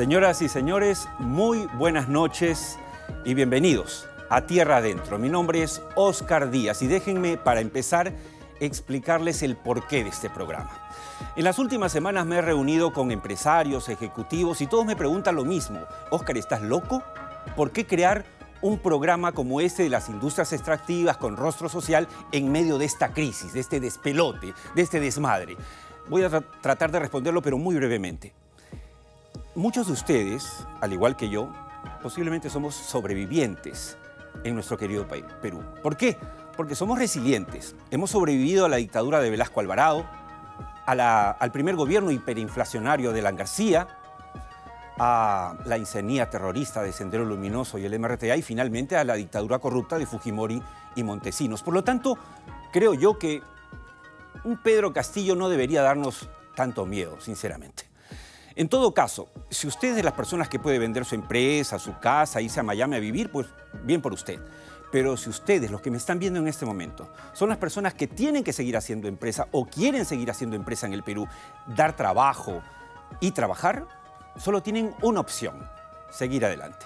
Señoras y señores, muy buenas noches y bienvenidos a Tierra Adentro. Mi nombre es Oscar Díaz y déjenme, para empezar, explicarles el porqué de este programa. En las últimas semanas me he reunido con empresarios, ejecutivos y todos me preguntan lo mismo. Oscar, ¿estás loco? ¿Por qué crear un programa como este de las industrias extractivas con rostro social en medio de esta crisis, de este despelote, de este desmadre? Voy a tratar de responderlo, pero muy brevemente. Muchos de ustedes, al igual que yo, posiblemente somos sobrevivientes en nuestro querido país, Perú. ¿Por qué? Porque somos resilientes. Hemos sobrevivido a la dictadura de Velasco Alvarado, al primer gobierno hiperinflacionario de Alan García, a la incendia terrorista de Sendero Luminoso y el MRTA y finalmente a la dictadura corrupta de Fujimori y Montesinos. Por lo tanto, creo yo que un Pedro Castillo no debería darnos tanto miedo, sinceramente. En todo caso, si usted es de las personas que puede vender su empresa, su casa, irse a Miami a vivir, pues bien por usted. Pero si ustedes, los que me están viendo en este momento, son las personas que tienen que seguir haciendo empresa o quieren seguir haciendo empresa en el Perú, dar trabajo y trabajar, solo tienen una opción: seguir adelante.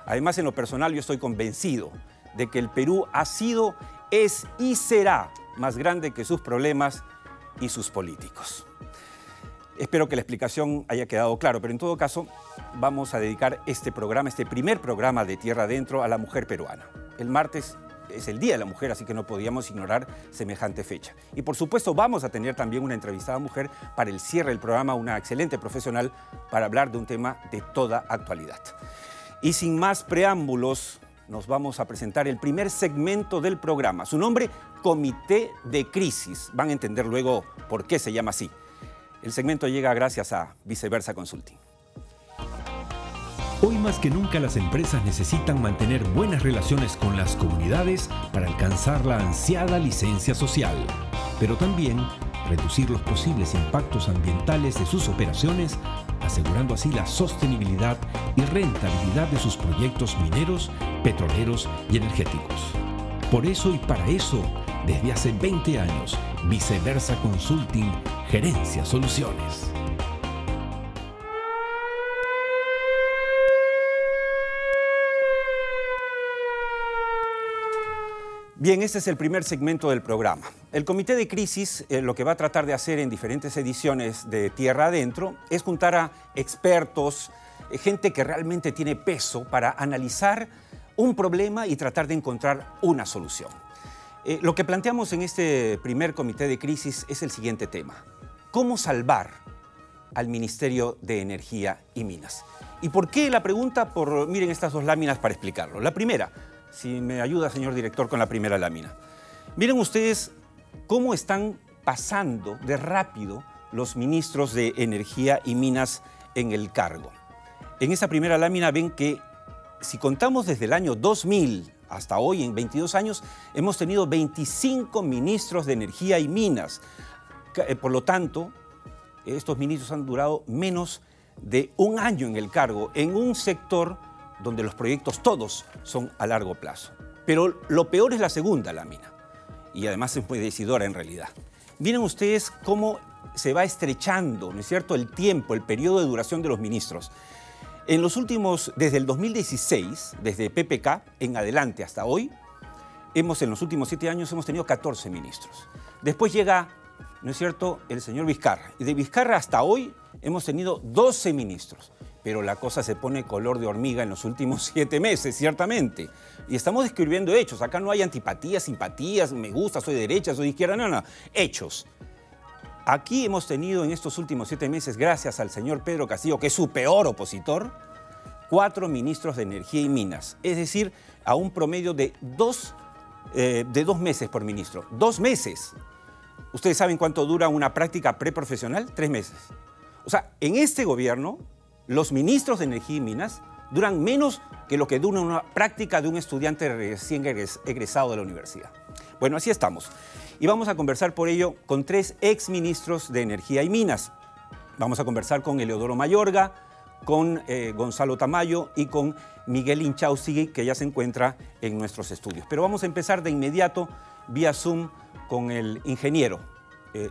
Además, en lo personal, yo estoy convencido de que el Perú ha sido, es y será más grande que sus problemas y sus políticos. Espero que la explicación haya quedado claro, pero en todo caso vamos a dedicar este programa, este primer programa de Tierra Adentro, a la mujer peruana. El martes es el Día de la Mujer, así que no podíamos ignorar semejante fecha. Y por supuesto vamos a tener también una entrevistada mujer para el cierre del programa, una excelente profesional para hablar de un tema de toda actualidad. Y sin más preámbulos, nos vamos a presentar el primer segmento del programa. Su nombre, Comité de Crisis. Van a entender luego por qué se llama así. El segmento llega gracias a Viceversa Consulting. Hoy más que nunca las empresas necesitan mantener buenas relaciones con las comunidades para alcanzar la ansiada licencia social, pero también reducir los posibles impactos ambientales de sus operaciones, asegurando así la sostenibilidad y rentabilidad de sus proyectos mineros, petroleros y energéticos. Por eso y para eso, desde hace 20 años, Viceversa Consulting gerencia soluciones. Bien, este es el primer segmento del programa. El Comité de Crisis lo que va a tratar de hacer en diferentes ediciones de Tierra Adentro es juntar a expertos, gente que realmente tiene peso para analizar un problema y tratar de encontrar una solución. Lo que planteamos en este primer Comité de Crisis es el siguiente tema: ¿cómo salvar al Ministerio de Energía y Minas? ¿Y por qué la pregunta? Miren estas dos láminas para explicarlo. La primera, si me ayuda, señor director, con la primera lámina. Miren ustedes cómo están pasando de rápido los ministros de Energía y Minas en el cargo. En esa primera lámina ven que si contamos desde el año 2000 hasta hoy, en 22 años, hemos tenido 25 ministros de Energía y Minas. Por lo tanto, estos ministros han durado menos de un año en el cargo, en un sector donde los proyectos todos son a largo plazo. Pero lo peor es la segunda lámina, y además es muy decidora en realidad. Miren ustedes cómo se va estrechando, ¿no es cierto?, el tiempo, el periodo de duración de los ministros. En los últimos, desde el 2016, desde PPK en adelante hasta hoy, en los últimos 7 años hemos tenido 14 ministros. Después llega, ¿no es cierto?, el señor Vizcarra. Y de Vizcarra hasta hoy hemos tenido 12 ministros. Pero la cosa se pone color de hormiga en los últimos 7 meses, ciertamente. Y estamos describiendo hechos. Acá no hay antipatías, simpatías, me gusta, soy de derecha, soy de izquierda, no. Hechos. Aquí hemos tenido en estos últimos 7 meses, gracias al señor Pedro Castillo, que es su peor opositor, 4 ministros de Energía y Minas. Es decir, a un promedio de 2 meses por ministro. 2 meses. ¿Ustedes saben cuánto dura una práctica preprofesional? 3 meses. O sea, en este gobierno, los ministros de Energía y Minas duran menos que lo que dura una práctica de un estudiante recién egresado de la universidad. Bueno, así estamos. Y vamos a conversar por ello con 3 exministros de Energía y Minas. Vamos a conversar con Eleodoro Mayorga, con Gonzalo Tamayo y con Miguel Inchaustegui, que ya se encuentra en nuestros estudios. Pero vamos a empezar de inmediato vía Zoom con el ingeniero,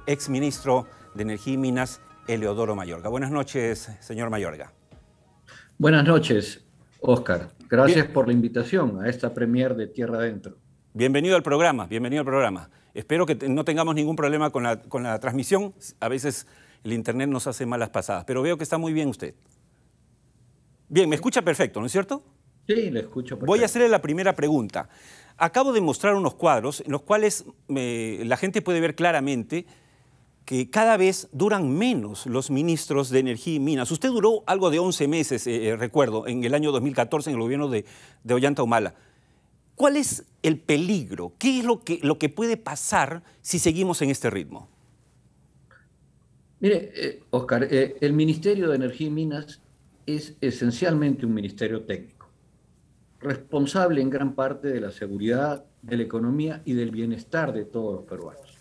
exministro de Energía y Minas, Eleodoro Mayorga. Buenas noches, señor Mayorga. Buenas noches, Oscar. Gracias Bien, por la invitación a esta premier de Tierra Adentro. bienvenido al programa, bienvenido al programa. Espero que no tengamos ningún problema con la transmisión. A veces el internet nos hace malas pasadas, pero veo que está muy bien usted. Bien, me escucha perfecto, ¿no es cierto? Sí, le escucho Voy a perfecto. hacerle la primera pregunta. Acabo de mostrar unos cuadros en los cuales la gente puede ver claramente que cada vez duran menos los ministros de Energía y Minas. Usted duró algo de 11 meses, recuerdo, en el año 2014 en el gobierno de Ollanta Humala. ¿Cuál es el peligro? ¿Qué es lo que puede pasar si seguimos en este ritmo? Mire, Oscar, el Ministerio de Energía y Minas es esencialmente un ministerio técnico, responsable en gran parte de la seguridad, de la economía y del bienestar de todos los peruanos.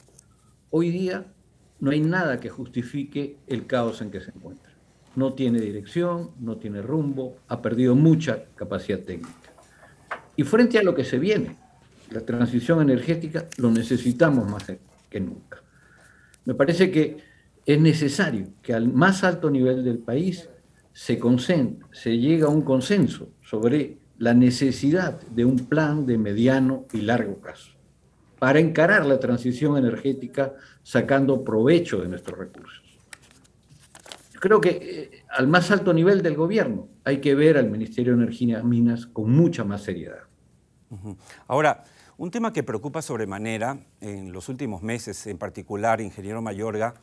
Hoy día no hay nada que justifique el caos en que se encuentra. No tiene dirección, no tiene rumbo, ha perdido mucha capacidad técnica. Y frente a lo que se viene, la transición energética, lo necesitamos más que nunca. Me parece que es necesario que al más alto nivel del país se llegue a un consenso sobre la necesidad de un plan de mediano y largo plazo para encarar la transición energética sacando provecho de nuestros recursos. Yo creo que al más alto nivel del gobierno hay que ver al Ministerio de Energía y Minas con mucha más seriedad. Ahora, un tema que preocupa sobremanera en los últimos meses, en particular, ingeniero Mayorga,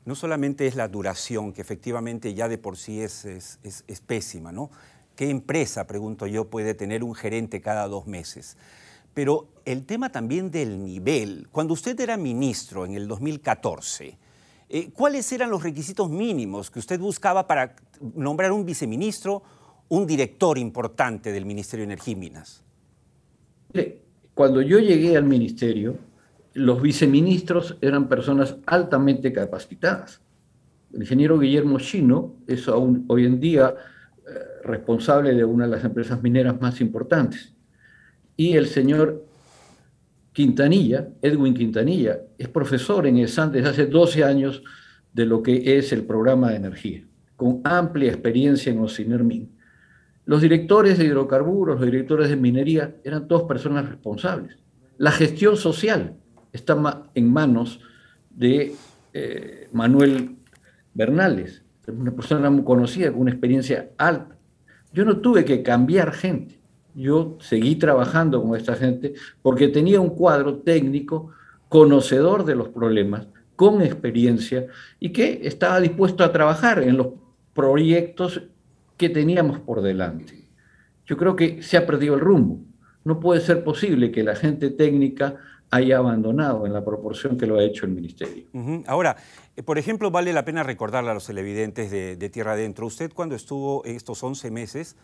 no solamente es la duración, que efectivamente ya de por sí es pésima, ¿no? ¿Qué empresa, pregunto yo, puede tener un gerente cada 2 meses? Pero el tema también del nivel. Cuando usted era ministro en el 2014, ¿cuáles eran los requisitos mínimos que usted buscaba para nombrar un viceministro, un director importante del Ministerio de Energía y Minas? Cuando yo llegué al ministerio, los viceministros eran personas altamente capacitadas. El ingeniero Guillermo Chino es aún hoy en día responsable de una de las empresas mineras más importantes. Y el señor Quintanilla, Edwin Quintanilla, es profesor en el SAN desde hace 12 años de lo que es el programa de energía, con amplia experiencia en Ocinermin. Los directores de hidrocarburos, los directores de minería, eran todas personas responsables. La gestión social está en manos de Manuel Bernales, una persona muy conocida, con una experiencia alta. Yo no tuve que cambiar gente. Yo seguí trabajando con esta gente porque tenía un cuadro técnico, conocedor de los problemas, con experiencia y que estaba dispuesto a trabajar en los proyectos que teníamos por delante. Yo creo que se ha perdido el rumbo. No puede ser posible que la gente técnica haya abandonado en la proporción que lo ha hecho el ministerio. Ahora, por ejemplo, vale la pena recordarle a los televidentes de Tierra Adentro. Usted cuando estuvo estos 11 meses,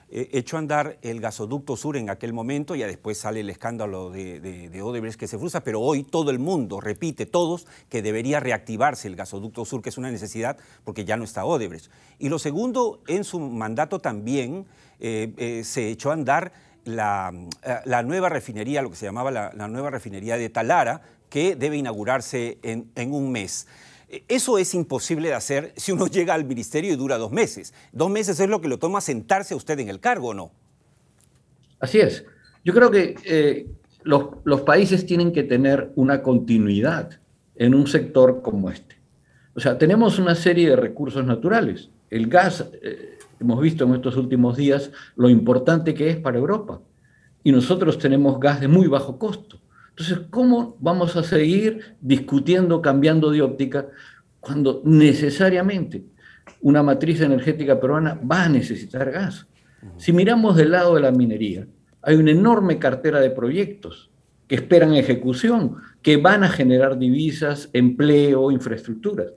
echó a andar el gasoducto sur en aquel momento, ya después sale el escándalo de Odebrecht que se frustra, pero hoy todo el mundo repite, todos, que debería reactivarse el gasoducto sur, que es una necesidad porque ya no está Odebrecht. Y lo segundo, en su mandato también se echó a andar la nueva refinería, lo que se llamaba la nueva refinería de Talara, que debe inaugurarse en un mes. Eso es imposible de hacer si uno llega al ministerio y dura 2 meses. 2 meses es lo que lo toma sentarse a usted en el cargo, ¿o no? Así es. Yo creo que los países tienen que tener una continuidad en un sector como este. O sea, tenemos una serie de recursos naturales. El gas, hemos visto en estos últimos días lo importante que es para Europa. Y nosotros tenemos gas de muy bajo costo. Entonces, ¿cómo vamos a seguir discutiendo, cambiando de óptica, cuando necesariamente una matriz energética peruana va a necesitar gas? Si miramos del lado de la minería, hay una enorme cartera de proyectos que esperan ejecución, que van a generar divisas, empleo, infraestructuras.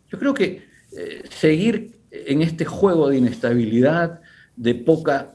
Yo creo que seguir en este juego de inestabilidad, de poca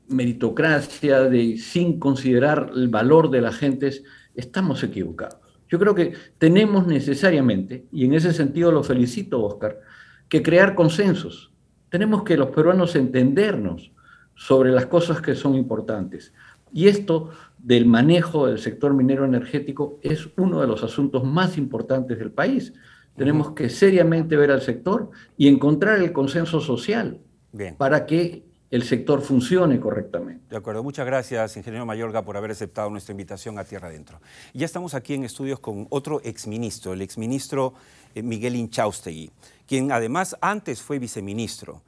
meritocracia, sin considerar el valor de las gentes, estamos equivocados. Yo creo que tenemos necesariamente, y en ese sentido lo felicito, Oscar, que crear consensos. Tenemos que los peruanos entendernos sobre las cosas que son importantes. Y esto del manejo del sector minero energético es uno de los asuntos más importantes del país. Tenemos que seriamente ver al sector y encontrar el consenso social Bien. para que el sector funcione correctamente. De acuerdo, muchas gracias, ingeniero Mayorga, por haber aceptado nuestra invitación a Tierra Adentro. Ya estamos aquí en estudios con otro exministro, el exministro Miguel Inchaustegui, quien además antes fue viceministro.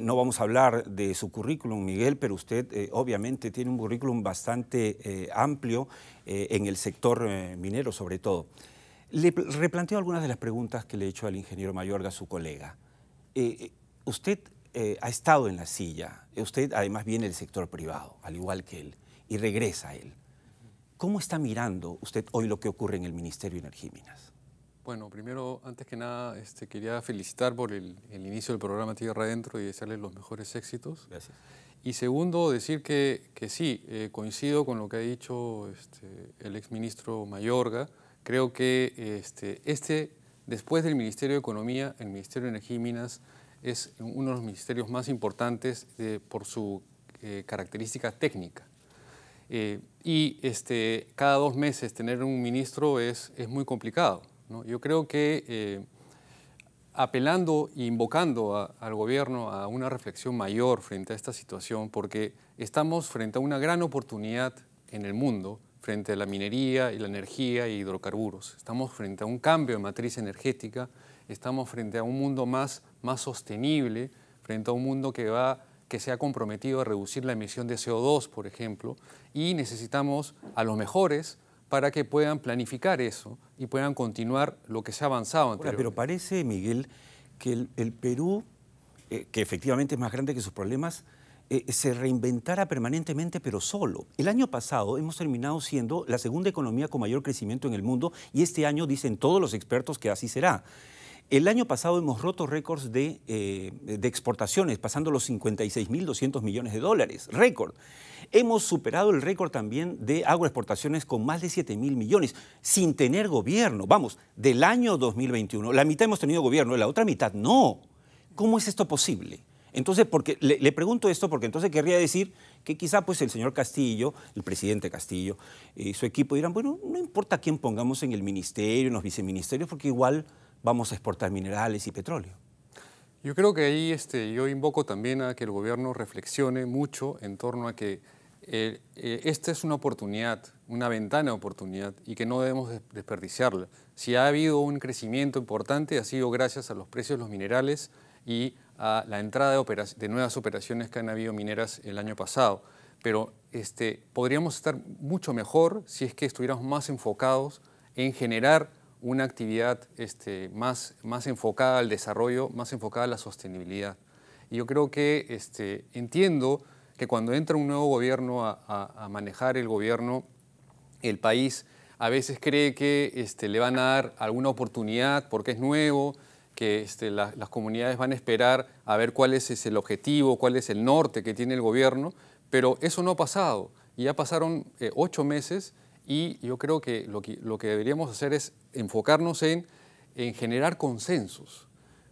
No vamos a hablar de su currículum, Miguel, pero usted obviamente tiene un currículum bastante amplio en el sector minero sobre todo. Le replanteo algunas de las preguntas que le he hecho al ingeniero Mayorga, su colega. Usted ha estado en la silla, usted además viene del sector privado, al igual que él, y regresa a él. ¿Cómo está mirando usted hoy lo que ocurre en el Ministerio de Energía y Minas? Bueno, primero, antes que nada, quería felicitar por el inicio del programa Tierra Adentro y desearles los mejores éxitos. Gracias. Y segundo, decir que sí, coincido con lo que ha dicho el exministro Mayorga. Creo que después del Ministerio de Economía, el Ministerio de Energía y Minas es uno de los ministerios más importantes por su característica técnica. Y cada 2 meses tener un ministro es muy complicado, ¿no? Yo creo que apelando e invocando al gobierno a una reflexión mayor frente a esta situación, porque estamos frente a una gran oportunidad en el mundo, frente a la minería y la energía y hidrocarburos. Estamos frente a un cambio de matriz energética, estamos frente a un mundo más sostenible, frente a un mundo que se ha comprometido a reducir la emisión de CO2, por ejemplo, y necesitamos a los mejores para que puedan planificar eso y puedan continuar lo que se ha avanzado anteriormente. Pero parece, Miguel, que el Perú, que efectivamente es más grande que sus problemas, se reinventara permanentemente, pero solo. El año pasado hemos terminado siendo la segunda economía con mayor crecimiento en el mundo y este año dicen todos los expertos que así será. El año pasado hemos roto récords de exportaciones, pasando los 56.200 millones de dólares, récord. Hemos superado el récord también de agroexportaciones con más de 7.000 millones, sin tener gobierno. Vamos, del año 2021, la mitad hemos tenido gobierno, la otra mitad no. ¿Cómo es esto posible? Entonces, le pregunto esto porque entonces querría decir que quizá pues el señor Castillo, el presidente Castillo y su equipo dirán, bueno, no importa quién pongamos en el ministerio, en los viceministerios, porque igual vamos a exportar minerales y petróleo. Yo creo que ahí yo invoco también a que el gobierno reflexione mucho en torno a que esta es una oportunidad, una ventana de oportunidad y que no debemos desperdiciarla. Si ha habido un crecimiento importante ha sido gracias a los precios de los minerales y a la entrada de nuevas operaciones que han habido mineras el año pasado. Pero podríamos estar mucho mejor si es que estuviéramos más enfocados en generar una actividad más enfocada al desarrollo, más enfocada a la sostenibilidad. Y yo creo que entiendo que cuando entra un nuevo gobierno a manejar el gobierno, el país a veces cree que le van a dar alguna oportunidad porque es nuevo, que las comunidades van a esperar a ver cuál es el objetivo, cuál es el norte que tiene el gobierno, pero eso no ha pasado. Y ya pasaron 8 meses y yo creo que lo que deberíamos hacer es enfocarnos en generar consensos,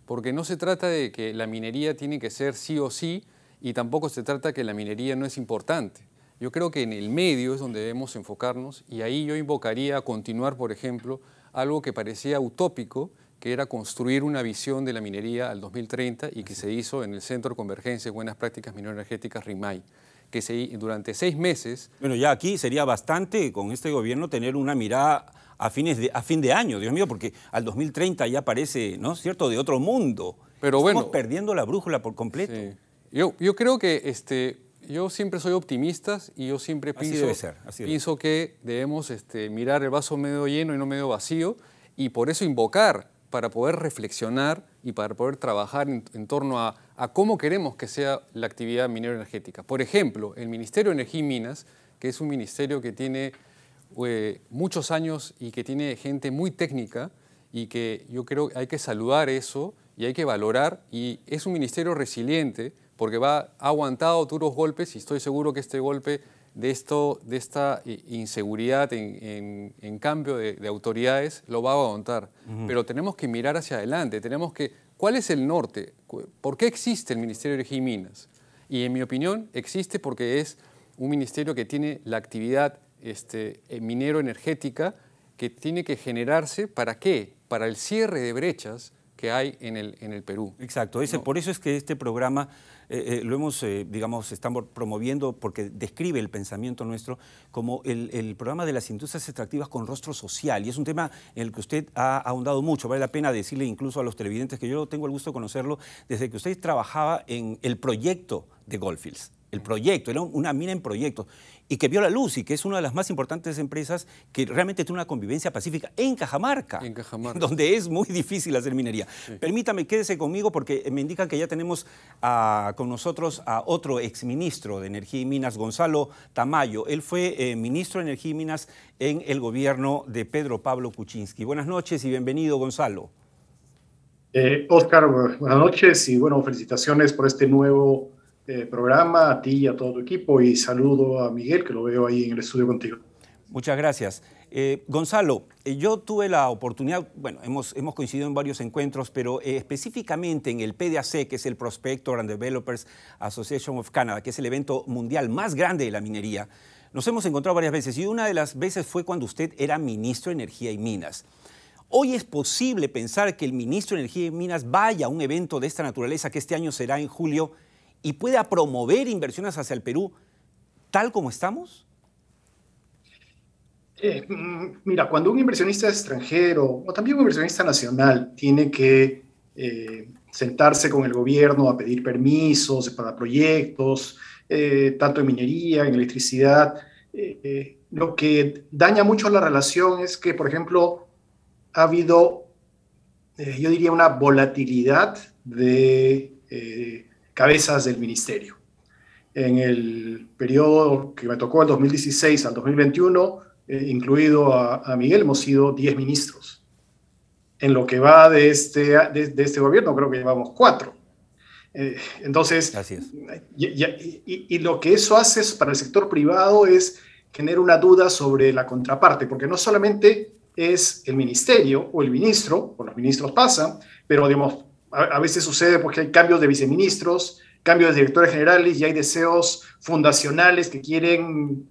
porque no se trata de que la minería tiene que ser sí o sí y tampoco se trata de que la minería no es importante. Yo creo que en el medio es donde debemos enfocarnos y ahí yo invocaría a continuar, por ejemplo, algo que parecía utópico, que era construir una visión de la minería al 2030 y que se hizo en el Centro de Convergencia de Buenas Prácticas Minero-Energéticas RIMAY, que durante 6 meses... Bueno, ya aquí sería bastante con este gobierno tener una mirada a fin de año, Dios mío, porque al 2030 ya parece, ¿no es cierto?, de otro mundo. Pero estamos bueno, perdiendo la brújula por completo. Sí. Yo creo que yo siempre soy optimista y yo siempre pienso que debemos mirar el vaso medio lleno y no medio vacío y por eso invocar para poder reflexionar y para poder trabajar en torno a cómo queremos que sea la actividad minero-energética. Por ejemplo, el Ministerio de Energía y Minas, que es un ministerio que tiene muchos años y que tiene gente muy técnica y que yo creo que hay que saludar eso y hay que valorar, y es un ministerio resiliente porque ha aguantado duros golpes y estoy seguro que este golpe de esta inseguridad en cambio de autoridades lo va a aguantar. Pero tenemos que mirar hacia adelante, ¿cuál es el norte? ¿Por qué existe el Ministerio de Energía y Minas? Y en mi opinión existe porque es un ministerio que tiene la actividad minero-energética que tiene que generarse, ¿para qué? Para el cierre de brechas que hay en el Perú. Exacto, ¿no? por eso es que este programa lo hemos, estamos promoviendo porque describe el pensamiento nuestro como el programa de las industrias extractivas con rostro social, y es un tema en el que usted ha ahondado mucho. Vale la pena decirle incluso a los televidentes que yo tengo el gusto de conocerlo desde que usted trabajaba en el proyecto de Goldfields. El proyecto, era una mina en proyecto, y que vio la luz y que es una de las más importantes empresas que realmente tiene una convivencia pacífica en Cajamarca, donde es muy difícil hacer minería. Sí. Permítame, quédese conmigo porque me indican que ya tenemos con nosotros a otro exministro de Energía y Minas, Gonzalo Tamayo. Él fue ministro de Energía y Minas en el gobierno de Pedro Pablo Kuczynski. Buenas noches y bienvenido, Gonzalo. Oscar, buenas noches y bueno, felicitaciones por este nuevo programa, a ti y a todo tu equipo, y saludo a Miguel, que lo veo ahí en el estudio contigo. Muchas gracias. Gonzalo, yo tuve la oportunidad, bueno, hemos coincidido en varios encuentros, pero específicamente en el PDAC, que es el Prospector and Developers Association of Canada, que es el evento mundial más grande de la minería, nos hemos encontrado varias veces, y una de las veces fue cuando usted era ministro de Energía y Minas. ¿Hoy es posible pensar que el ministro de Energía y Minas vaya a un evento de esta naturaleza, que este año será en julio, y pueda promover inversiones hacia el Perú tal como estamos? Mira, cuando un inversionista extranjero o también un inversionista nacional tiene que sentarse con el gobierno a pedir permisos para proyectos, tanto en minería, en electricidad, lo que daña mucho la relación es que, por ejemplo, ha habido, yo diría, una volatilidad de cabezas del ministerio. En el periodo que me tocó, del 2016 al 2021, incluido a Miguel, hemos sido 10 ministros. En lo que va de este gobierno, creo que llevamos 4. Entonces, y lo que eso hace para el sector privado es generar una duda sobre la contraparte, porque no solamente es el ministerio o el ministro, o los ministros pasan, pero digamos, a veces sucede porque hay cambios de viceministros, cambios de directores generales, y hay deseos fundacionales que quieren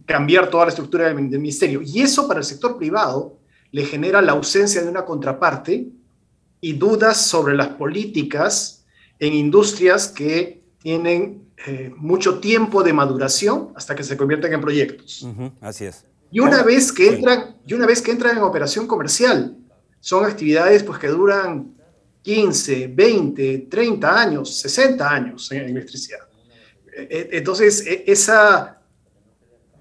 cambiar toda la estructura del ministerio. Y eso para el sector privado le genera la ausencia de una contraparte y dudas sobre las políticas en industrias que tienen mucho tiempo de maduración hasta que se convierten en proyectos. Así es. Y una vez que entran en operación comercial, son actividades pues, que duran 15, 20, 30 años, 60 años en electricidad. Entonces, esa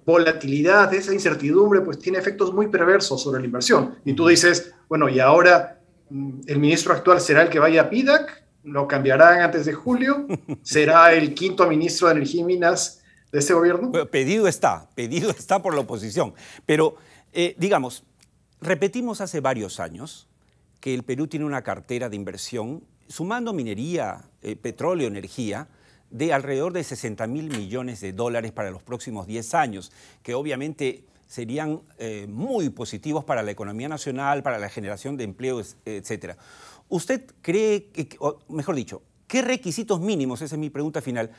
volatilidad, esa incertidumbre, pues tiene efectos muy perversos sobre la inversión. Y tú dices, bueno, y ahora el ministro actual será el que vaya a PDAC, lo cambiarán antes de julio, será el 5º ministro de Energía y Minas de este gobierno. Bueno, pedido está por la oposición. Pero, digamos, repetimos hace varios años que el Perú tiene una cartera de inversión, sumando minería, petróleo, energía, de alrededor de $60.000 millones para los próximos 10 años, que obviamente serían muy positivos para la economía nacional, para la generación de empleos, etc. ¿Usted cree, o mejor dicho, qué requisitos mínimos, esa es mi pregunta final,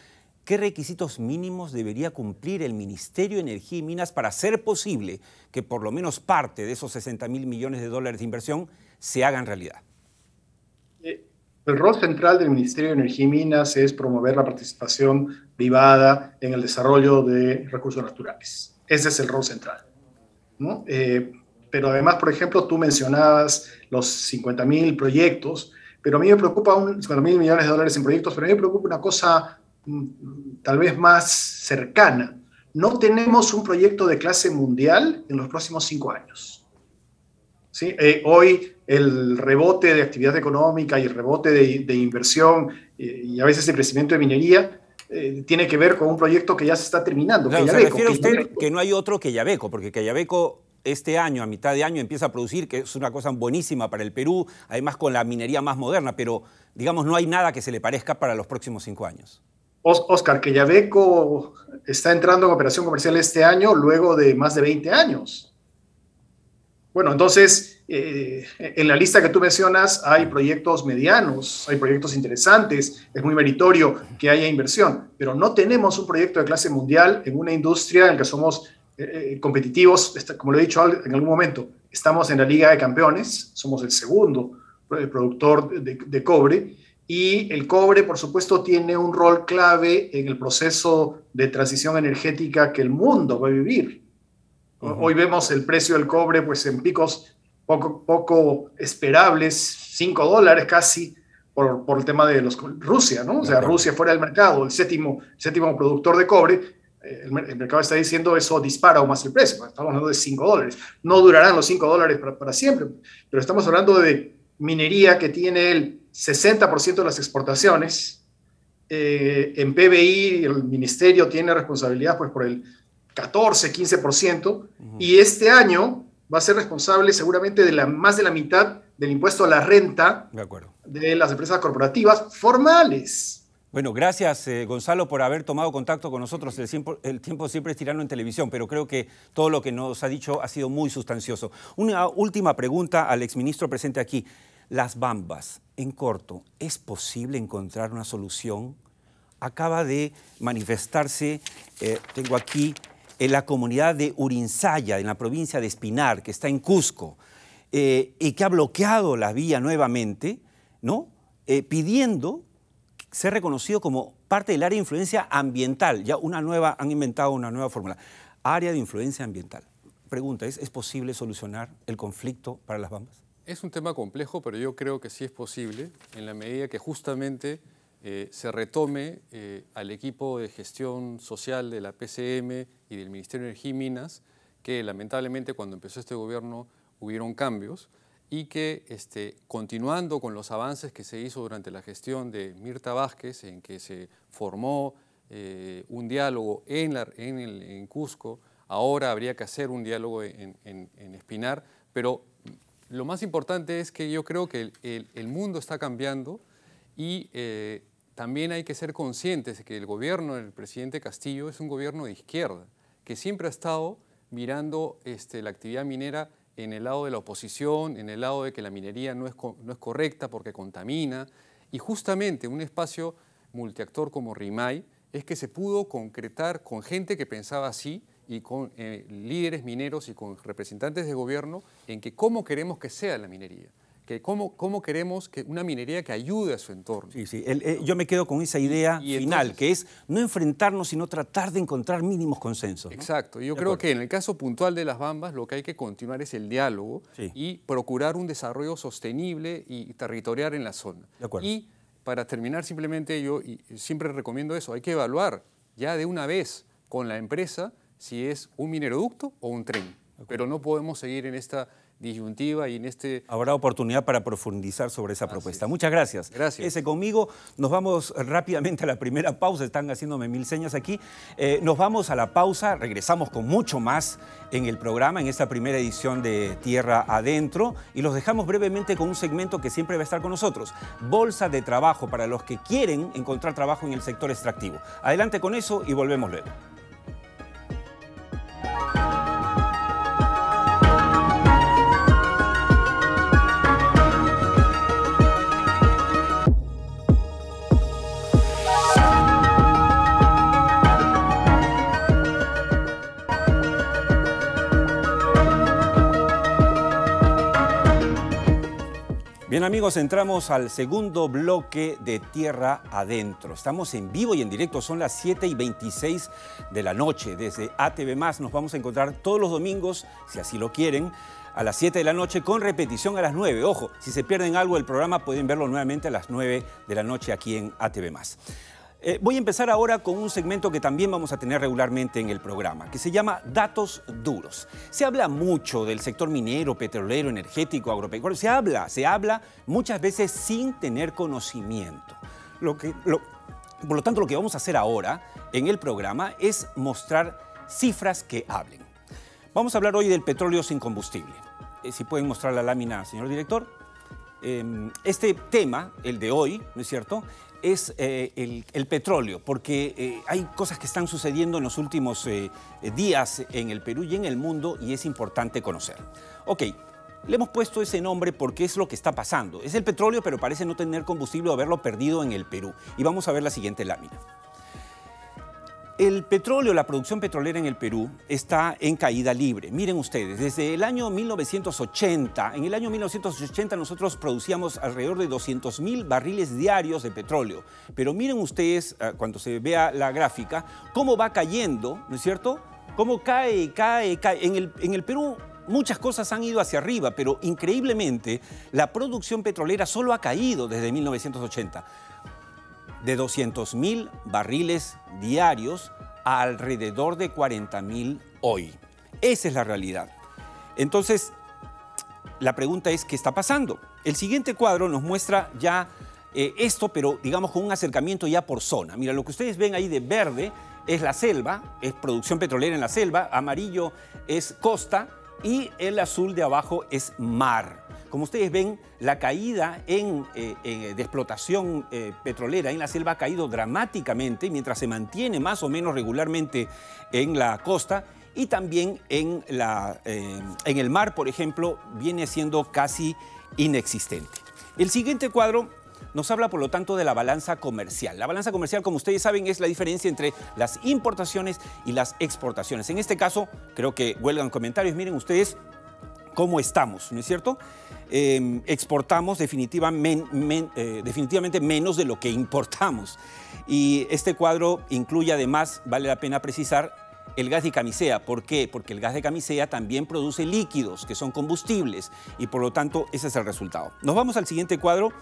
qué requisitos mínimos debería cumplir el Ministerio de Energía y Minas para hacer posible que por lo menos parte de esos $60.000 millones de inversión se hagan realidad? El rol central del Ministerio de Energía y Minas es promover la participación privada en el desarrollo de recursos naturales. Ese es el rol central, ¿no? Pero además, por ejemplo, tú mencionabas los 50.000 proyectos, pero a mí me preocupa 50.000 millones de dólares en proyectos, pero a mí me preocupa una cosa tal vez más cercana. No tenemos un proyecto de clase mundial en los próximos 5 años. ¿Sí? Hoy el rebote de actividad económica y el rebote de inversión y a veces de crecimiento de minería tiene que ver con un proyecto que ya se está terminando. Claro, ¿se refiere usted que no hay otro que Quellaveco? Porque Quellaveco este año, a mitad de año, empieza a producir, que es una cosa buenísima para el Perú, además con la minería más moderna, pero digamos no hay nada que se le parezca para los próximos 5 años. Oscar, Quellaveco está entrando en operación comercial este año luego de más de 20 años. Bueno, entonces, en la lista que tú mencionas hay proyectos medianos, hay proyectos interesantes, es muy meritorio que haya inversión, pero no tenemos un proyecto de clase mundial en una industria en la que somos competitivos, como lo he dicho en algún momento, estamos en la Liga de Campeones, somos el segundo productor de cobre. Y el cobre, por supuesto, tiene un rol clave en el proceso de transición energética que el mundo va a vivir. Hoy vemos el precio del cobre pues, en picos poco esperables, $5 casi, por el tema de Rusia, ¿no? O sea, Rusia fuera del mercado, el séptimo productor de cobre, el mercado está diciendo eso dispara aún más el precio. Estamos hablando de $5. No durarán los $5 para siempre, pero estamos hablando de minería que tiene el 60% de las exportaciones. En PBI el ministerio tiene responsabilidad pues, por el 14-15%, y este año va a ser responsable seguramente de más de la mitad del impuesto a la renta de las empresas corporativas formales. Bueno, gracias Gonzalo por haber tomado contacto con nosotros. El tiempo siempre es tirano en televisión, pero creo que todo lo que nos ha dicho ha sido muy sustancioso. Una última pregunta al exministro presente aquí. Las Bambas, en corto, ¿es posible encontrar una solución? Acaba de manifestarse, tengo aquí, en la comunidad de Urinsaya, en la provincia de Espinar, que está en Cusco, y que ha bloqueado la vía nuevamente, ¿no? Pidiendo ser reconocido como parte del área de influencia ambiental. Ya han inventado una nueva fórmula, área de influencia ambiental. Pregunta, ¿es posible solucionar el conflicto para las Bambas? Es un tema complejo, pero yo creo que sí es posible, en la medida que justamente se retome al equipo de gestión social de la PCM y del Ministerio de Energía y Minas, que lamentablemente cuando empezó este gobierno hubieron cambios, y que continuando con los avances que se hizo durante la gestión de Mirta Vázquez, en que se formó un diálogo en Cusco, ahora habría que hacer un diálogo en Espinar, pero lo más importante es que yo creo que el mundo está cambiando, y también hay que ser conscientes de que el gobierno del presidente Castillo es un gobierno de izquierda, que siempre ha estado mirando la actividad minera en el lado de la oposición, en el lado de que la minería no es correcta porque contamina, y justamente un espacio multiactor como RIMAY es que se pudo concretar con gente que pensaba así, y con líderes mineros y con representantes de gobierno, en que cómo queremos que sea la minería, que cómo queremos que una minería que ayude a su entorno. Sí, sí. Yo me quedo con esa idea final, entonces, que es no enfrentarnos, sino tratar de encontrar mínimos consensos, ¿no? Exacto. Yo creo que en el caso puntual de las Bambas, lo que hay que continuar es el diálogo y procurar un desarrollo sostenible y territorial en la zona. Y para terminar, simplemente yo siempre recomiendo eso, hay que evaluar ya de una vez con la empresa si es un mineroducto o un tren. Pero no podemos seguir en esta disyuntiva y en Habrá oportunidad para profundizar sobre esa propuesta. Muchas gracias. Gracias. Conmigo. Nos vamos rápidamente a la primera pausa. Están haciéndome 1000 señas aquí. Nos vamos a la pausa. Regresamos con mucho más en el programa, en esta primera edición de Tierra Adentro. Y los dejamos brevemente con un segmento que siempre va a estar con nosotros. Bolsa de trabajo para los que quieren encontrar trabajo en el sector extractivo. Adelante con eso y volvemos luego. Bien amigos, entramos al segundo bloque de Tierra Adentro. Estamos en vivo y en directo, son las 7:26 de la noche. Desde ATV+, nos vamos a encontrar todos los domingos, si así lo quieren, a las 7 de la noche con repetición a las 9. Ojo, si se pierden algo del programa pueden verlo nuevamente a las 9 de la noche aquí en ATV+. Voy a empezar ahora con un segmento que también vamos a tener regularmente en el programa, que se llama Datos Duros. Se habla mucho del sector minero, petrolero, energético, agropecuario. Se habla muchas veces sin tener conocimiento. Por lo tanto, lo que vamos a hacer ahora en el programa es mostrar cifras que hablen. Vamos a hablar hoy del petróleo sin combustible. Si pueden mostrar la lámina, señor director. Este tema, el de hoy, ¿no es cierto?, es el petróleo, porque hay cosas que están sucediendo en los últimos días en el Perú y en el mundo y es importante conocer. Ok, le hemos puesto ese nombre porque es lo que está pasando. Es el petróleo, pero parece no tener combustible o haberlo perdido en el Perú. Y vamos a ver la siguiente lámina. El petróleo, la producción petrolera en el Perú está en caída libre. Miren ustedes, desde el año 1980, en el año 1980 nosotros producíamos alrededor de 200.000 barriles diarios de petróleo. Pero miren ustedes, cuando se vea la gráfica, cómo va cayendo, ¿no es cierto? Cómo cae. En el Perú muchas cosas han ido hacia arriba, pero increíblemente la producción petrolera solo ha caído desde 1980. De 200.000 barriles diarios a alrededor de 40.000 hoy. Esa es la realidad. Entonces, la pregunta es, ¿qué está pasando? El siguiente cuadro nos muestra ya esto, pero digamos con un acercamiento ya por zona. Mira, lo que ustedes ven ahí de verde es la selva, es producción petrolera en la selva, amarillo es costa y el azul de abajo es mar. Como ustedes ven, la caída de explotación petrolera en la selva ha caído dramáticamente, mientras se mantiene más o menos regularmente en la costa, y también en el mar, por ejemplo, viene siendo casi inexistente. El siguiente cuadro nos habla, por lo tanto, de la balanza comercial. La balanza comercial, como ustedes saben, es la diferencia entre las importaciones y las exportaciones. En este caso, creo que huelgan comentarios. Miren ustedes cómo estamos, ¿no es cierto? Exportamos definitivamente menos de lo que importamos. Y este cuadro incluye además, vale la pena precisar, el gas de camisea. ¿Por qué? Porque el gas de camisea también produce líquidos, que son combustibles, y por lo tanto ese es el resultado. Nos vamos al siguiente cuadro,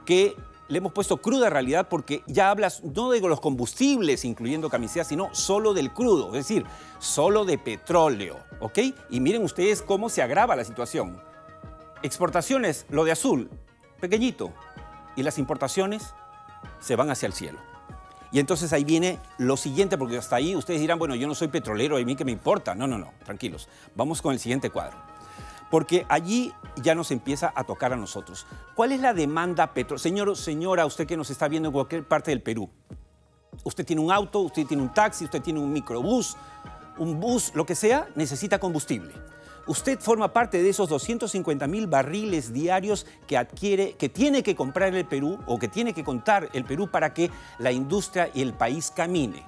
que le hemos puesto cruda realidad porque ya hablas no de los combustibles, incluyendo camisea, sino solo del crudo, es decir, solo de petróleo, ¿ok? Y miren ustedes cómo se agrava la situación. Exportaciones, lo de azul, pequeñito, y las importaciones se van hacia el cielo. Y entonces ahí viene lo siguiente, porque hasta ahí ustedes dirán, bueno, yo no soy petrolero, ¿a mí qué me importa? No, tranquilos. Vamos con el siguiente cuadro. Porque allí ya nos empieza a tocar a nosotros. ¿Cuál es la demanda petrolera? Señora, usted que nos está viendo en cualquier parte del Perú. Usted tiene un auto, usted tiene un taxi, usted tiene un microbús, un bus, lo que sea, necesita combustible. Usted forma parte de esos 250.000 barriles diarios que tiene que comprar el Perú o que tiene que contar el Perú para que la industria y el país camine.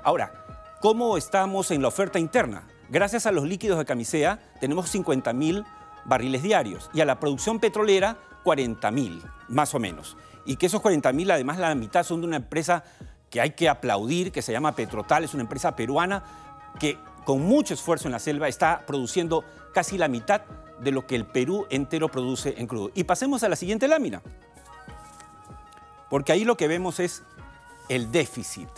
Ahora, ¿cómo estamos en la oferta interna? Gracias a los líquidos de camisea tenemos 50.000 barriles diarios y a la producción petrolera 40.000, más o menos. Y que esos 40.000, además la mitad son de una empresa que hay que aplaudir, que se llama Petrotal, es una empresa peruana que con mucho esfuerzo en la selva está produciendo casi la mitad de lo que el Perú entero produce en crudo. Y pasemos a la siguiente lámina, porque ahí lo que vemos es el déficit.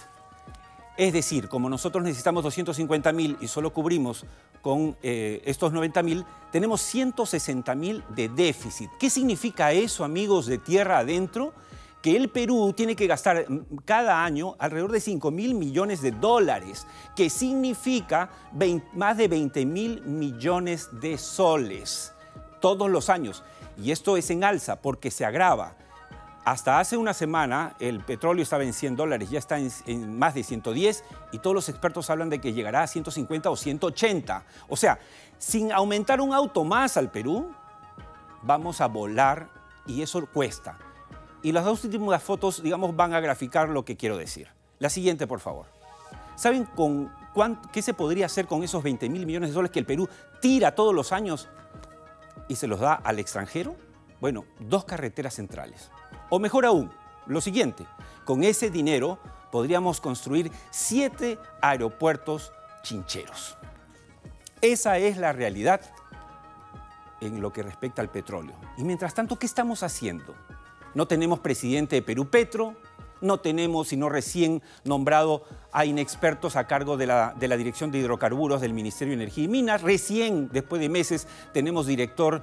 Es decir, como nosotros necesitamos 250.000 y solo cubrimos con estos 90.000, tenemos 160.000 de déficit. ¿Qué significa eso, amigos de tierra adentro? Que el Perú tiene que gastar cada año alrededor de 5.000 millones de dólares, que significa más de 20.000 millones de soles todos los años. Y esto es en alza porque se agrava. Hasta hace una semana el petróleo estaba en $100, ya está en más de 110 y todos los expertos hablan de que llegará a 150 o 180. O sea, sin aumentar un auto más al Perú, vamos a volar y eso cuesta. Y las dos últimas fotos, digamos, van a graficar lo que quiero decir. La siguiente, por favor. ¿Saben qué se podría hacer con esos 20.000 millones de soles que el Perú tira todos los años y se los da al extranjero? Bueno, 2 carreteras centrales. O mejor aún, lo siguiente, con ese dinero podríamos construir 7 aeropuertos chincheros. Esa es la realidad en lo que respecta al petróleo. Y mientras tanto, ¿qué estamos haciendo? No tenemos presidente de Perú Petro, no tenemos, sino recién nombrado a inexpertos a cargo de la Dirección de Hidrocarburos del Ministerio de Energía y Minas. Recién, después de meses, tenemos director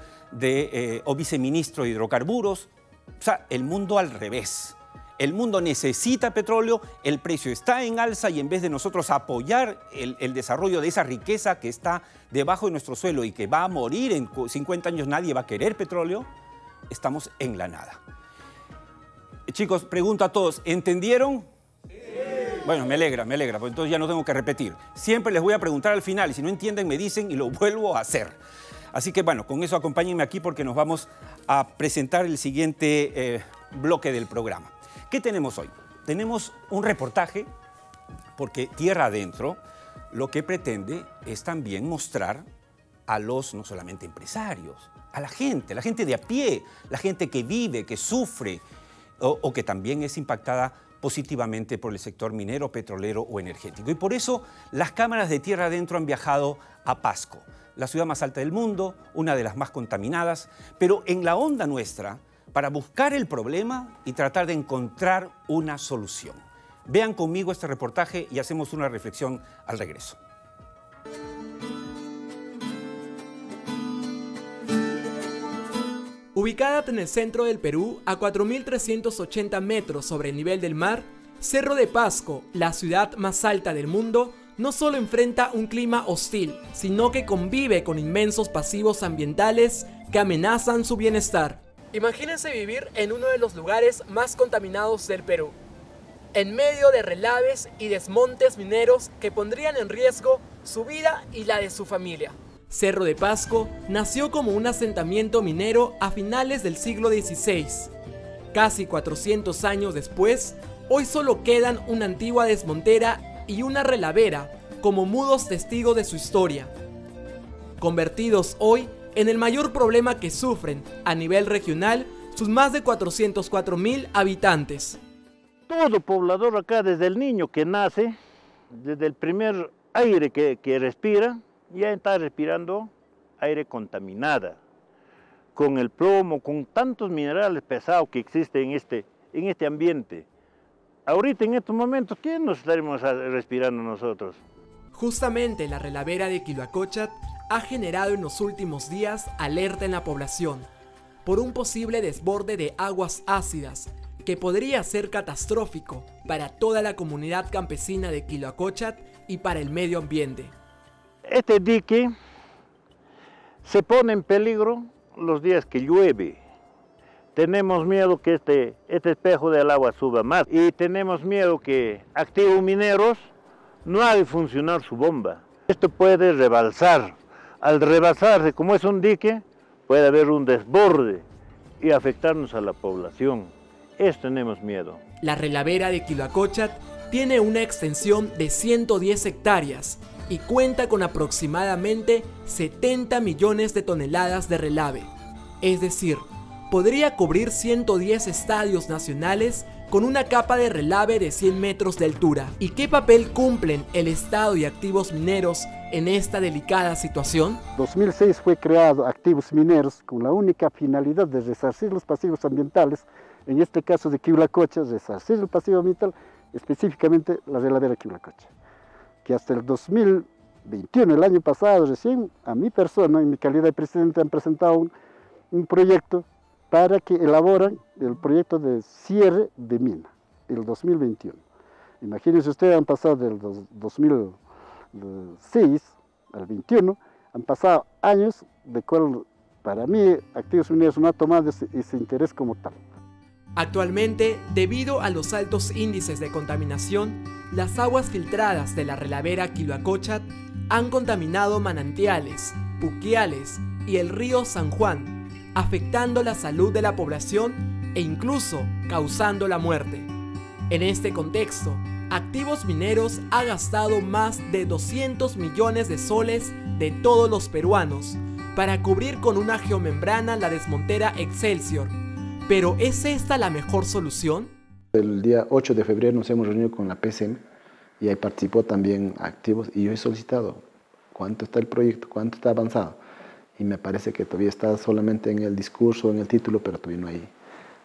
o viceministro de Hidrocarburos. O sea, el mundo al revés. El mundo necesita petróleo, el precio está en alza y en vez de nosotros apoyar el desarrollo de esa riqueza que está debajo de nuestro suelo y que va a morir en 50 años, nadie va a querer petróleo, estamos en la nada. Chicos, pregunto a todos, ¿entendieron? Sí. Bueno, me alegra, porque entonces ya no tengo que repetir. Siempre les voy a preguntar al final y si no entienden me dicen y lo vuelvo a hacer. Así que bueno, con eso acompáñenme aquí porque nos vamos a presentar el siguiente bloque del programa. ¿Qué tenemos hoy? Tenemos un reportaje porque Tierra Adentro lo que pretende es también mostrar a los, no solamente empresarios, a la gente de a pie, la gente que vive, que sufre o que también es impactada positivamente por el sector minero, petrolero o energético. Y por eso las cámaras de Tierra Adentro han viajado a Pasco, la ciudad más alta del mundo, una de las más contaminadas, pero en la onda nuestra, para buscar el problema y tratar de encontrar una solución. Vean conmigo este reportaje y hacemos una reflexión al regreso. Ubicada en el centro del Perú, a 4.380 metros sobre el nivel del mar, Cerro de Pasco, la ciudad más alta del mundo, no solo enfrenta un clima hostil, sino que convive con inmensos pasivos ambientales que amenazan su bienestar. Imagínense vivir en uno de los lugares más contaminados del Perú, en medio de relaves y desmontes mineros que pondrían en riesgo su vida y la de su familia. Cerro de Pasco nació como un asentamiento minero a finales del siglo XVI. Casi 400 años después, hoy solo quedan una antigua desmontera y una relavera como mudos testigos de su historia, convertidos hoy en el mayor problema que sufren a nivel regional sus más de 404.000 habitantes. Todo poblador acá, desde el niño que nace, desde el primer aire que respira, ya está respirando aire contaminada, con el plomo, con tantos minerales pesados que existen en este ambiente. Ahorita, en estos momentos, ¿qué nos estaremos respirando nosotros? Justamente la relavera de Quiloacóchatl ha generado en los últimos días alerta en la población por un posible desborde de aguas ácidas que podría ser catastrófico para toda la comunidad campesina de Quiloacóchatl y para el medio ambiente. Este dique se pone en peligro los días que llueve. Tenemos miedo que este espejo del agua suba más y tenemos miedo que activos mineros no haga funcionar su bomba. Esto puede rebalsar. Al rebasarse, como es un dique, puede haber un desborde y afectarnos a la población. Eso tenemos miedo. La relavera de Quiloacóchatl tiene una extensión de 110 hectáreas y cuenta con aproximadamente 70 millones de toneladas de relave. Es decir, podría cubrir 110 estadios nacionales con una capa de relave de 100 metros de altura. ¿Y qué papel cumplen el Estado y activos mineros en esta delicada situación? En 2006 fue creado Activos Mineros con la única finalidad de resarcir los pasivos ambientales, en este caso de Quiloacóchatl, resarcir el pasivo ambiental, específicamente la relavera Quiloacóchatl, que hasta el 2021, el año pasado, recién a mi persona, en mi calidad de presidente, han presentado un proyecto para que elaboren el proyecto de cierre de mina, el 2021. Imagínense ustedes, han pasado del 2006 al 21, han pasado años de cual para mí Activos Mineros no ha tomado ese interés como tal. Actualmente, debido a los altos índices de contaminación, las aguas filtradas de la relavera Quiloacóchatl han contaminado manantiales, puquiales y el río San Juan, afectando la salud de la población e incluso causando la muerte. En este contexto, Activos Mineros ha gastado más de 200 millones de soles de todos los peruanos para cubrir con una geomembrana la desmontera Excelsior. ¿Pero es esta la mejor solución? El día 8 de febrero nos hemos reunido con la PCM y ahí participó también Activos y yo he solicitado cuánto está el proyecto, cuánto está avanzado. Y me parece que todavía está solamente en el discurso, en el título, pero todavía no hay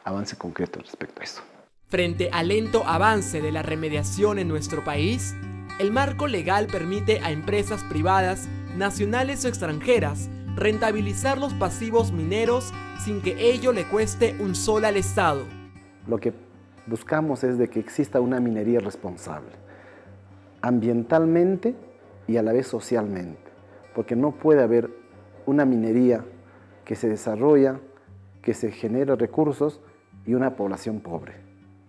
avance concreto respecto a eso. Frente al lento avance de la remediación en nuestro país, el marco legal permite a empresas privadas, nacionales o extranjeras, rentabilizar los pasivos mineros sin que ello le cueste un sol al Estado. Lo que buscamos es de que exista una minería responsable, ambientalmente y a la vez socialmente, porque no puede haber una minería que se desarrolla, que se genera recursos y una población pobre.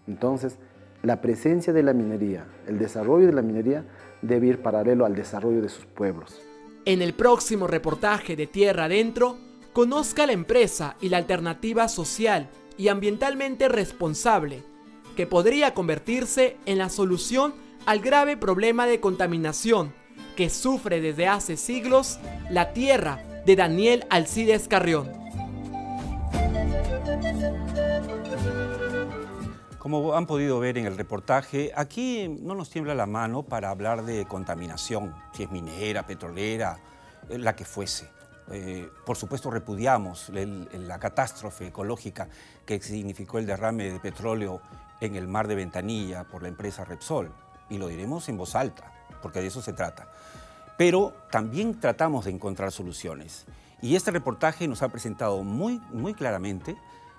Entonces, la presencia de la minería, el desarrollo de la minería debe ir paralelo al desarrollo de sus pueblos. En el próximo reportaje de Tierra Adentro, conozca la empresa y la alternativa social y ambientalmente responsable que podría convertirse en la solución al grave problema de contaminación que sufre desde hace siglos la tierra de Daniel Alcides Carrión. Como han podido ver en el reportaje, aquí no nos tiembla la mano para hablar de contaminación, si es minera, petrolera, la que fuese. Por supuesto repudiamos la catástrofe ecológica que significó el derrame de petróleo en el mar de Ventanilla por la empresa Repsol, y lo diremos en voz alta, porque de eso se trata. Pero también tratamos de encontrar soluciones, y este reportaje nos ha presentado muy claramente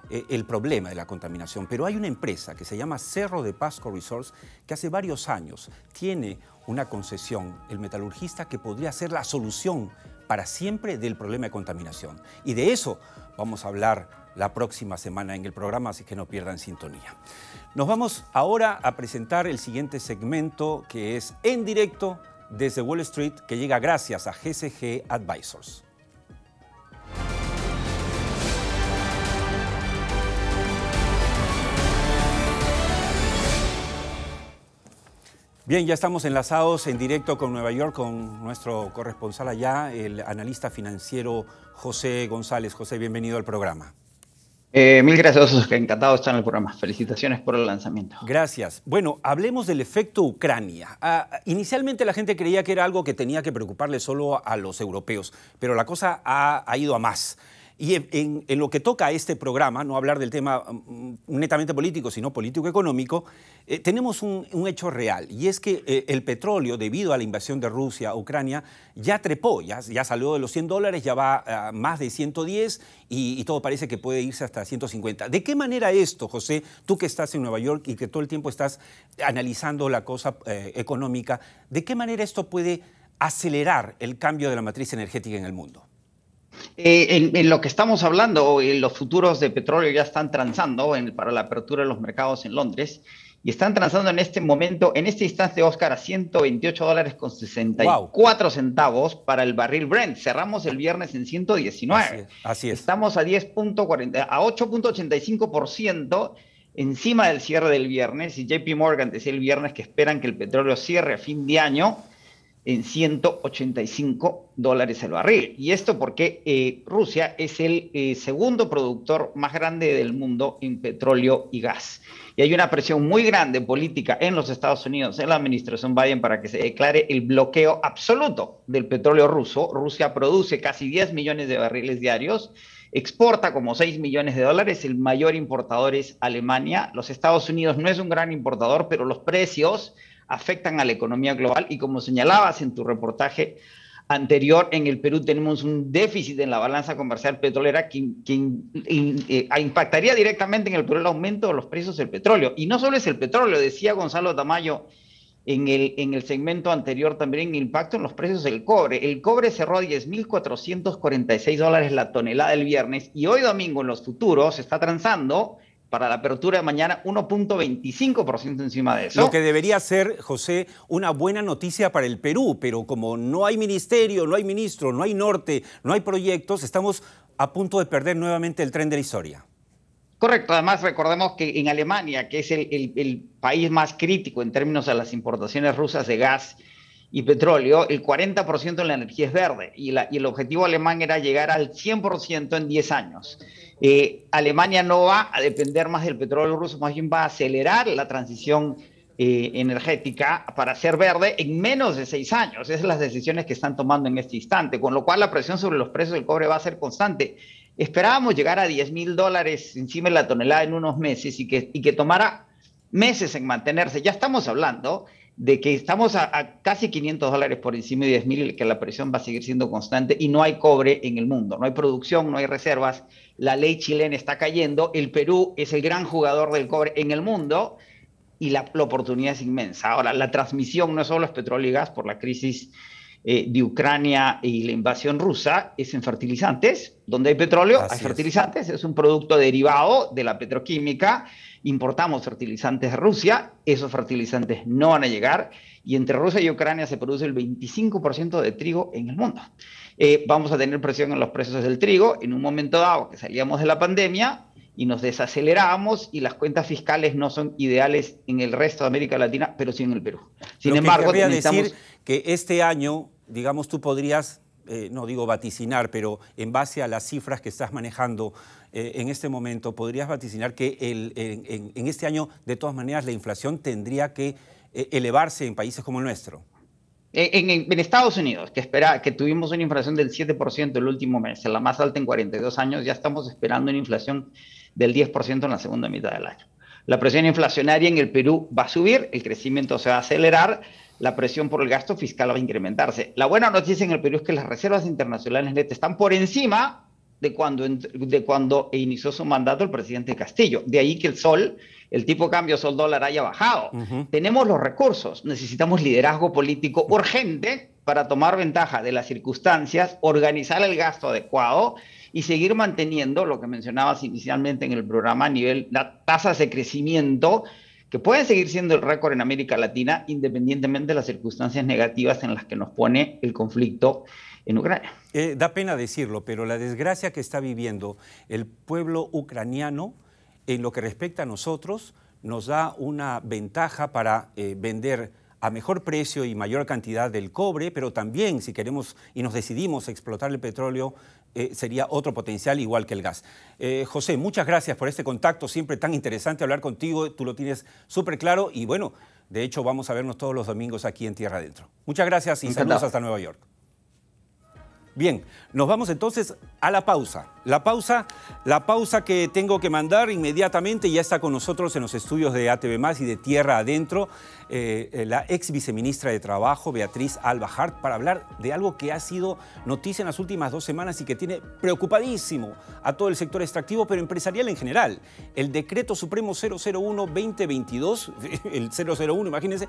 el problema de la contaminación. Pero hay una empresa que se llama Cerro de Pasco Resources que hace varios años tiene una concesión, el metalurgista, que podría ser la solución para siempre del problema de contaminación. Y de eso vamos a hablar la próxima semana en el programa, así que no pierdan sintonía. Nos vamos ahora a presentar el siguiente segmento, que es En Directo desde Wall Street, que llega gracias a GCG Advisors. Bien, ya estamos enlazados en directo con Nueva York, con nuestro corresponsal allá, el analista financiero José González. José, bienvenido al programa. Mil gracias, encantado de estar en el programa. Felicitaciones por el lanzamiento. Gracias. Bueno, hablemos del efecto Ucrania. Inicialmente la gente creía que era algo que tenía que preocuparle solo a los europeos, pero la cosa ha ido a más. Y en lo que toca a este programa, no hablar del tema netamente político, sino político-económico, tenemos un hecho real, y es que el petróleo, debido a la invasión de Rusia a Ucrania, ya trepó, ya salió de los $100, ya va a más de 110 y todo parece que puede irse hasta 150. ¿De qué manera esto, José, tú que estás en Nueva York y que todo el tiempo estás analizando la cosa económica, de qué manera esto puede acelerar el cambio de la matriz energética en el mundo? En lo que estamos hablando, los futuros de petróleo ya están transando para la apertura de los mercados en Londres, y están transando en este momento, en este instante, Oscar, a $128.64 centavos para el barril Brent. Cerramos el viernes en 119. Así es. Estamos a 8.85% encima del cierre del viernes, y JP Morgan decía el viernes que esperan que el petróleo cierre a fin de año en $185 el barril. Y esto porque Rusia es el segundo productor más grande del mundo en petróleo y gas. Y hay una presión muy grande política en los Estados Unidos, en la administración Biden, para que se declare el bloqueo absoluto del petróleo ruso. Rusia produce casi 10 millones de barriles diarios, exporta como $6 millones, el mayor importador es Alemania. Los Estados Unidos no es un gran importador, pero los precios afectan a la economía global, y como señalabas en tu reportaje anterior, en el Perú tenemos un déficit en la balanza comercial petrolera que impactaría directamente en el Perú el aumento de los precios del petróleo. Y no solo es el petróleo, decía Gonzalo Tamayo en el segmento anterior, también el impacto en los precios del cobre. El cobre cerró a $10.446 la tonelada el viernes, y hoy domingo en los futuros está transando para la apertura de mañana 1.25% encima de eso. Lo que debería ser, José, una buena noticia para el Perú, pero como no hay ministerio, no hay ministro, no hay norte, no hay proyectos, estamos a punto de perder nuevamente el tren de la historia. Correcto. Además, recordemos que en Alemania, que es el país más crítico en términos de las importaciones rusas de gas y petróleo, el 40% de la energía es verde, y el objetivo alemán era llegar al 100% en 10 años. Alemania no va a depender más del petróleo ruso, más bien va a acelerar la transición energética para ser verde en menos de 6 años. Esas son las decisiones que están tomando en este instante, con lo cual la presión sobre los precios del cobre va a ser constante. Esperábamos llegar a $10.000 encima de la tonelada en unos meses, y que tomara meses en mantenerse. Ya estamos hablando de que estamos a casi $500 por encima de 10.000, que la presión va a seguir siendo constante, y no hay cobre en el mundo, no hay producción, no hay reservas, la ley chilena está cayendo, el Perú es el gran jugador del cobre en el mundo, y la oportunidad es inmensa. Ahora, la transmisión no solo es petróleo y gas por la crisis de Ucrania y la invasión rusa, es en fertilizantes. Donde hay petróleo, hay fertilizantes, es un producto derivado de la petroquímica. Importamos fertilizantes de Rusia, esos fertilizantes no van a llegar, y entre Rusia y Ucrania se produce el 25% de trigo en el mundo. Vamos a tener presión en los precios del trigo en un momento dado que salíamos de la pandemia, y nos desaceleramos y las cuentas fiscales no son ideales en el resto de América Latina, pero sí en el Perú. Sin embargo, necesitamos decir que este año, digamos, tú podrías, no digo vaticinar, pero en base a las cifras que estás manejando en este momento, podrías vaticinar que en este año, de todas maneras, la inflación tendría que elevarse en países como el nuestro. En Estados Unidos, que tuvimos una inflación del 7% el último mes, la más alta en 42 años, ya estamos esperando una inflación del 10% en la segunda mitad del año. La presión inflacionaria en el Perú va a subir, el crecimiento se va a acelerar, la presión por el gasto fiscal va a incrementarse. La buena noticia en el Perú es que las reservas internacionales netas están por encima de cuando inició su mandato el presidente Castillo. De ahí que el tipo de cambio sol-dólar haya bajado. Tenemos los recursos, necesitamos liderazgo político urgente para tomar ventaja de las circunstancias, organizar el gasto adecuado y seguir manteniendo lo que mencionabas inicialmente en el programa a nivel de tasas de crecimiento que pueden seguir siendo el récord en América Latina independientemente de las circunstancias negativas en las que nos pone el conflicto en Ucrania. Da pena decirlo, pero la desgracia que está viviendo el pueblo ucraniano en lo que respecta a nosotros nos da una ventaja para vender a mejor precio y mayor cantidad del cobre, pero también si queremos y nos decidimos explotar el petróleo, sería otro potencial igual que el gas. José, muchas gracias por este contacto, siempre tan interesante hablar contigo, tú lo tienes súper claro y bueno, de hecho vamos a vernos todos los domingos aquí en Tierra Adentro. Muchas gracias y saludos hasta Nueva York. Bien, nos vamos entonces a la pausa. La pausa que tengo que mandar inmediatamente. Ya está con nosotros en los estudios de ATV+ y de Tierra Adentro la ex viceministra de Trabajo, Beatriz Alba Hart, para hablar de algo que ha sido noticia en las últimas 2 semanas y que tiene preocupadísimo a todo el sector extractivo, pero empresarial en general. El Decreto Supremo 001-2022, el 001, imagínense,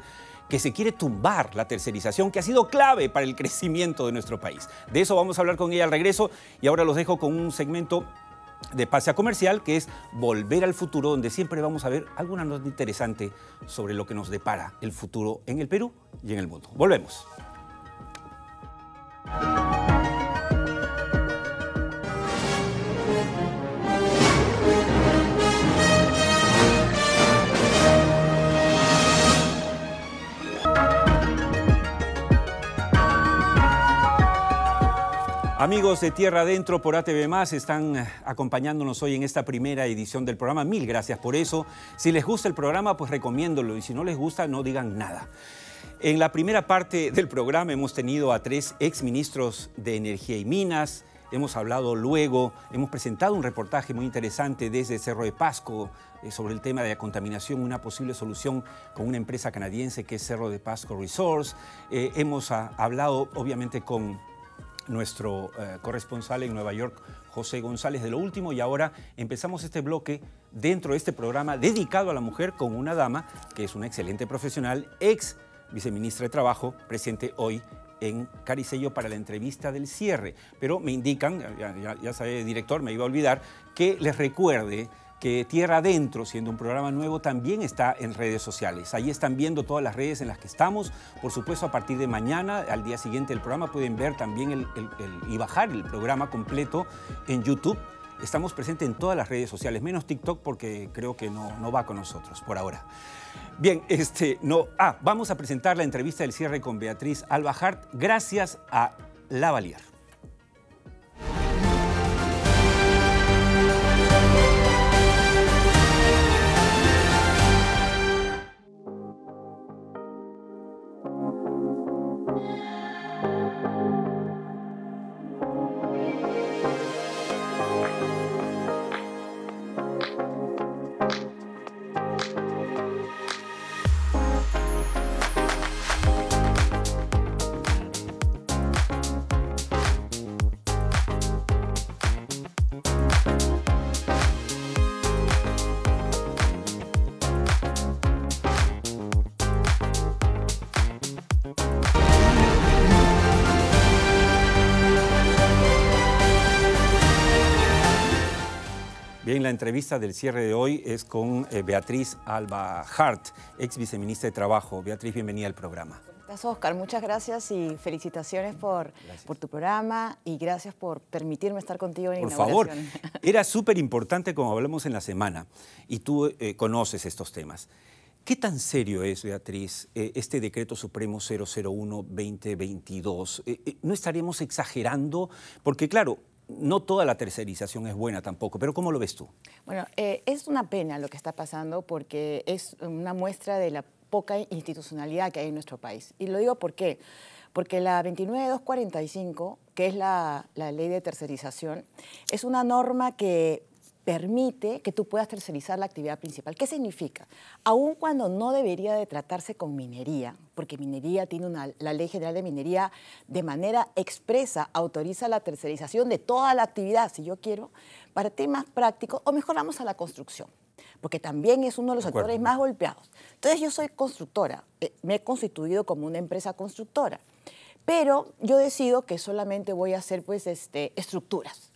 que se quiere tumbar la tercerización que ha sido clave para el crecimiento de nuestro país. De eso vamos a hablar con ella al regreso y ahora los dejo con un segmento de Pase a Comercial, que es Volver al Futuro, donde siempre vamos a ver alguna nota interesante sobre lo que nos depara el futuro en el Perú y en el mundo. Volvemos. Amigos de Tierra Adentro por ATV+, están acompañándonos hoy en esta primera edición del programa. Mil gracias por eso. Si les gusta el programa, pues recomiéndolo. Y si no les gusta, no digan nada. En la primera parte del programa hemos tenido a 3 exministros de Energía y Minas. Hemos hablado luego, hemos presentado un reportaje muy interesante desde Cerro de Pasco sobre el tema de la contaminación, una posible solución con una empresa canadiense que es Cerro de Pasco Resource. Hemos hablado, obviamente, con nuestro corresponsal en Nueva York, José González, de lo último, y ahora empezamos este bloque dentro de este programa dedicado a la mujer con una dama que es una excelente profesional, ex viceministra de Trabajo, presente hoy en Caricello para la entrevista del cierre. Pero me indican, ya sabe, director, me iba a olvidar, que les recuerde que Tierra Adentro, siendo un programa nuevo, también está en redes sociales. Ahí están viendo todas las redes en las que estamos. Por supuesto, a partir de mañana, al día siguiente del programa, pueden ver también y bajar el programa completo en YouTube. Estamos presentes en todas las redes sociales, menos TikTok porque creo que no va con nosotros por ahora. Bien, vamos a presentar la entrevista del cierre con Beatriz Alba Hart gracias a Lavalier. Bien, la entrevista del cierre de hoy es con Beatriz Alba Hart, ex viceministra de Trabajo. Beatriz, bienvenida al programa. Oscar, muchas gracias y felicitaciones por tu programa y gracias por permitirme estar contigo en la inauguración. Por favor, era súper importante como hablamos en la semana y tú conoces estos temas. ¿Qué tan serio es, Beatriz, este Decreto Supremo 001-2022? ¿No estaríamos exagerando? Porque claro, no toda la tercerización es buena tampoco, pero ¿cómo lo ves tú? Bueno, es una pena lo que está pasando porque es una muestra de la poca institucionalidad que hay en nuestro país. Y lo digo ¿por qué? Porque la 29245, que es la ley de tercerización, es una norma que permite que tú puedas tercerizar la actividad principal. ¿Qué significa? Aun cuando no debería de tratarse con minería, porque minería tiene la Ley General de Minería de manera expresa autoriza la tercerización de toda la actividad, si yo quiero, para temas prácticos, o mejor vamos a la construcción, porque también es uno de los sectores más golpeados. Entonces yo soy constructora, me he constituido como una empresa constructora, pero yo decido que solamente voy a hacer pues, estructuras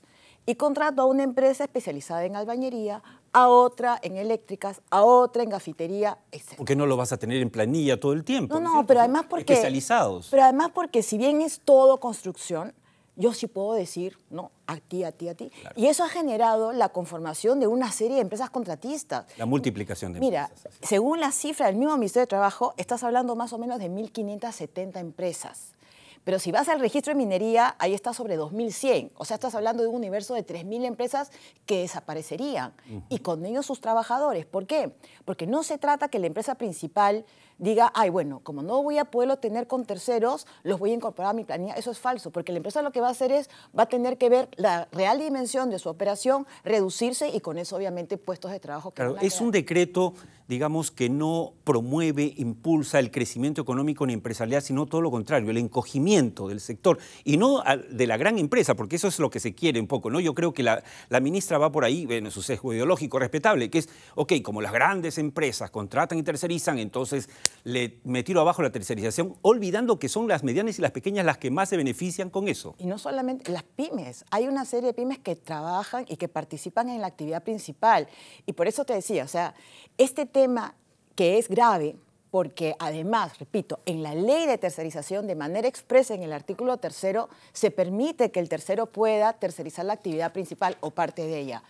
y contrato a una empresa especializada en albañería, a otra en eléctricas, a otra en gafitería, etc. Porque no lo vas a tener en planilla todo el tiempo. No, pero además porque... Especializados. Pero además porque si bien es todo construcción, yo sí puedo decir, no, a ti, a ti, a ti. Claro. Y eso ha generado la conformación de una serie de empresas contratistas. La multiplicación de empresas. Mira, así. Según la cifra del mismo Ministerio de Trabajo, estás hablando más o menos de 1.570 empresas. Pero si vas al registro de minería, ahí está sobre 2.100. O sea, estás hablando de un universo de 3.000 empresas que desaparecerían. Y con ellos sus trabajadores. ¿Por qué? Porque no se trata que la empresa principal diga, ay, bueno, como no voy a poderlo tener con terceros, los voy a incorporar a mi planilla. Eso es falso, porque la empresa lo que va a hacer es, va a tener que ver la real dimensión de su operación, reducirse y con eso, obviamente, puestos de trabajo. Que claro, es un decreto, digamos, que no promueve, impulsa el crecimiento económico ni empresarial, sino todo lo contrario, el encogimiento del sector y no de la gran empresa, porque eso es lo que se quiere un poco, ¿no? Yo creo que la ministra va por ahí, en su sesgo ideológico respetable, que es, ok, como las grandes empresas contratan y tercerizan, entonces me tiro abajo la tercerización, olvidando que son las medianas y las pequeñas las que más se benefician con eso. Y no solamente las pymes, hay una serie de pymes que trabajan y que participan en la actividad principal. Y por eso te decía, o sea, este tema que es grave, porque además, repito, en la ley de tercerización, de manera expresa en el artículo 3º, se permite que el tercero pueda tercerizar la actividad principal o parte de ella.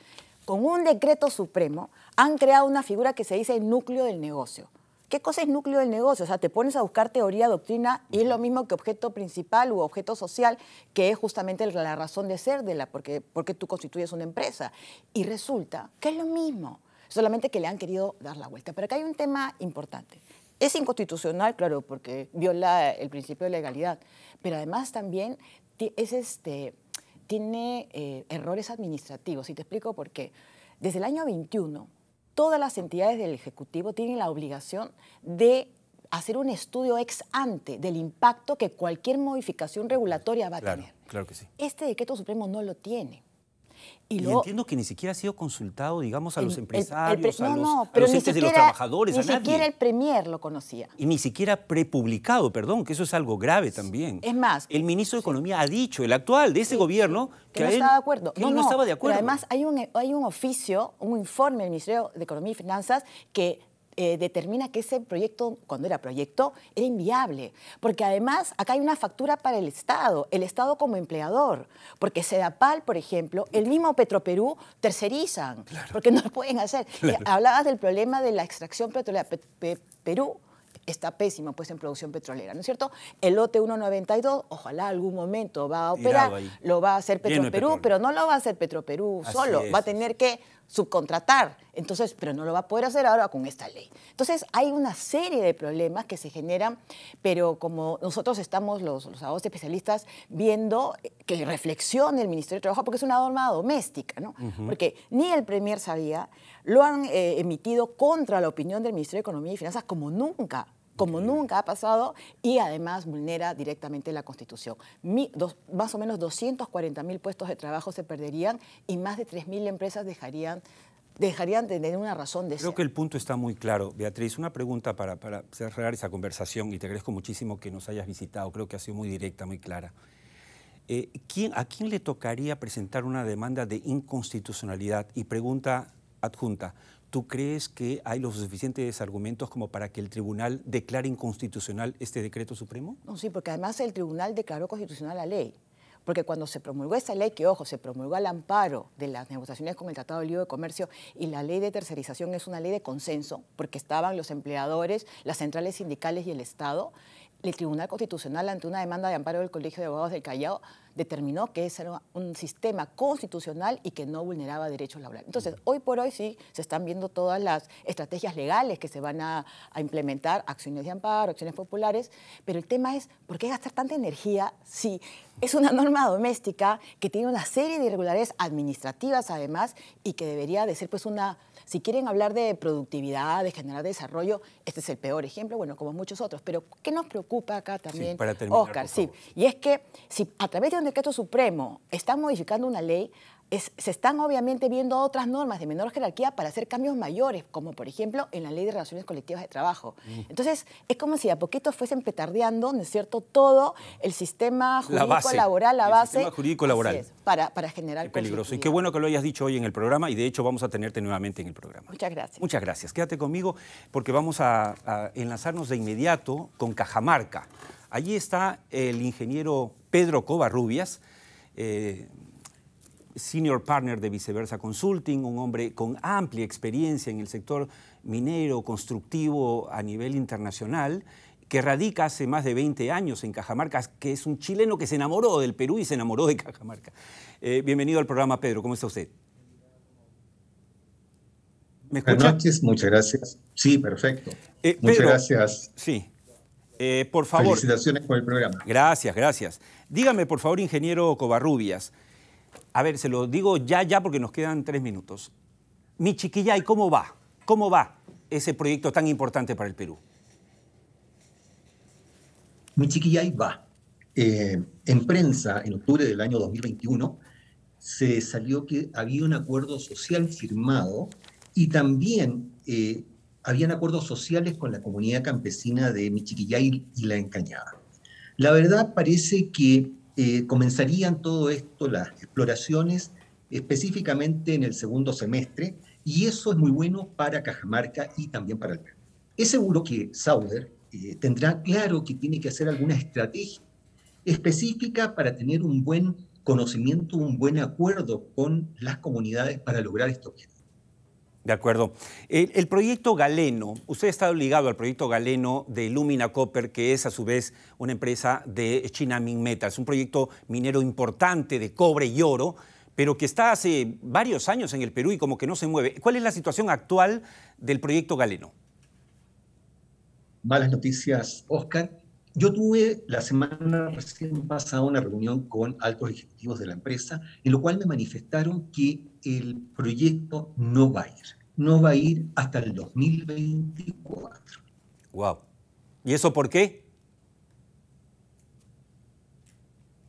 Con un decreto supremo han creado una figura que se dice núcleo del negocio. ¿Qué cosa es núcleo del negocio? O sea, te pones a buscar teoría, doctrina y es lo mismo que objeto principal u objeto social, que es justamente la razón de ser de porque tú constituyes una empresa. Y resulta que es lo mismo, solamente que le han querido dar la vuelta. Pero acá hay un tema importante. Es inconstitucional, claro, porque viola el principio de legalidad, pero además también tiene errores administrativos. Y te explico por qué. Desde el año 21, todas las entidades del Ejecutivo tienen la obligación de hacer un estudio ex ante del impacto que cualquier modificación regulatoria va a tener. Claro que sí. Este decreto supremo no lo tiene. Y entiendo que ni siquiera ha sido consultado, digamos, a los empresarios, a los entes de los trabajadores, a nadie. Ni siquiera el Premier lo conocía. Y ni siquiera prepublicado, perdón, que eso es algo grave también. Es más, el ministro de Economía ha dicho, el actual de ese gobierno, que no estaba de acuerdo. No estaba de acuerdo. Pero además hay un oficio, un informe del Ministerio de Economía y Finanzas que determina que ese proyecto, cuando era proyecto, era inviable. Porque además acá hay una factura para el Estado como empleador. Porque Sedapal, por ejemplo, el mismo Petroperú tercerizan, porque no lo pueden hacer. Hablabas del problema de la extracción petrolera. Perú está pésimo pues en producción petrolera, ¿no es cierto? El lote 192, ojalá algún momento va a operar, lo va a hacer Petroperú, pero no lo va a hacer Petroperú solo, va a tener que subcontratar, entonces, pero no lo va a poder hacer ahora con esta ley. Entonces, hay una serie de problemas que se generan, pero como nosotros estamos, los abogados especialistas, viendo que reflexione el Ministerio de Trabajo, porque es una norma doméstica, ¿no? Porque ni el Premier sabía, lo han emitido contra la opinión del Ministerio de Economía y Finanzas como nunca ha pasado, y además vulnera directamente la Constitución. Más o menos 240.000 puestos de trabajo se perderían y más de 3.000 empresas dejarían de tener una razón de ser. Creo que el punto está muy claro. Beatriz, una pregunta para cerrar esa conversación, y te agradezco muchísimo que nos hayas visitado, creo que ha sido muy directa, muy clara. ¿A quién le tocaría presentar una demanda de inconstitucionalidad? Y pregunta adjunta, ¿tú crees que hay los suficientes argumentos como para que el tribunal declare inconstitucional este decreto supremo? No, sí, porque además el tribunal declaró constitucional la ley. Porque cuando se promulgó esa ley, que ojo, se promulgó al amparo de las negociaciones con el Tratado de Libre Comercio, y la ley de tercerización es una ley de consenso, porque estaban los empleadores, las centrales sindicales y el Estado, el Tribunal Constitucional, ante una demanda de amparo del Colegio de Abogados del Callao, determinó que ese era un sistema constitucional y que no vulneraba derechos laborales. Entonces, hoy por hoy sí se están viendo todas las estrategias legales que se van a implementar, acciones de amparo, acciones populares, pero el tema es, ¿por qué gastar tanta energía si es una norma doméstica que tiene una serie de irregularidades administrativas además y que debería de ser pues una... Si quieren hablar de productividad, de generar desarrollo, este es el peor ejemplo, bueno, como muchos otros. Pero ¿qué nos preocupa acá también, sí, para terminar, Oscar? Sí, y es que si a través de un decreto supremo están modificando una ley, se están obviamente viendo otras normas de menor jerarquía para hacer cambios mayores, como por ejemplo en la Ley de Relaciones Colectivas de Trabajo. Entonces, es como si a poquito fuesen petardeando, ¿no es cierto?, todo el sistema jurídico laboral, la base. El sistema jurídico laboral. Es, para generar peligroso. Y qué bueno que lo hayas dicho hoy en el programa, y de hecho vamos a tenerte nuevamente en el programa. Muchas gracias. Muchas gracias. Quédate conmigo porque vamos a enlazarnos de inmediato con Cajamarca. Allí está el ingeniero Pedro Covarrubias, Senior Partner de Viceversa Consulting, un hombre con amplia experiencia en el sector minero, constructivo a nivel internacional, que radica hace más de 20 años en Cajamarca, que es un chileno que se enamoró del Perú y se enamoró de Cajamarca. Bienvenido al programa, Pedro. ¿Cómo está usted? ¿Me escucha? Buenas noches, muchas gracias. Sí, perfecto. Muchas Pedro, gracias. Sí. Por favor. Felicitaciones por el programa. Gracias, gracias. Dígame, por favor, ingeniero Covarrubias. A ver, se lo digo ya porque nos quedan 3 minutos. Michiquillay, ¿cómo va? ¿Cómo va ese proyecto tan importante para el Perú? Michiquillay va. En prensa, en octubre del año 2021, se salió que había un acuerdo social firmado y también habían acuerdos sociales con la comunidad campesina de Michiquillay y La Encañada. La verdad parece que comenzarían todo esto, las exploraciones, específicamente en el segundo semestre, y eso es muy bueno para Cajamarca y también para el Perú. Es seguro que Sauder tendrá claro que tiene que hacer alguna estrategia específica para tener un buen conocimiento, un buen acuerdo con las comunidades para lograr esto. De acuerdo. El proyecto Galeno, usted está ligado al proyecto Galeno de Lumina Copper, que es a su vez una empresa de China Minmetals, un proyecto minero importante de cobre y oro, pero que está hace varios años en el Perú y como que no se mueve. ¿Cuál es la situación actual del proyecto Galeno? Malas noticias, Oscar. Yo tuve la semana recién pasada una reunión con altos ejecutivos de la empresa, en lo cual me manifestaron que el proyecto no va a ir hasta el 2024. Wow. ¿Y eso por qué?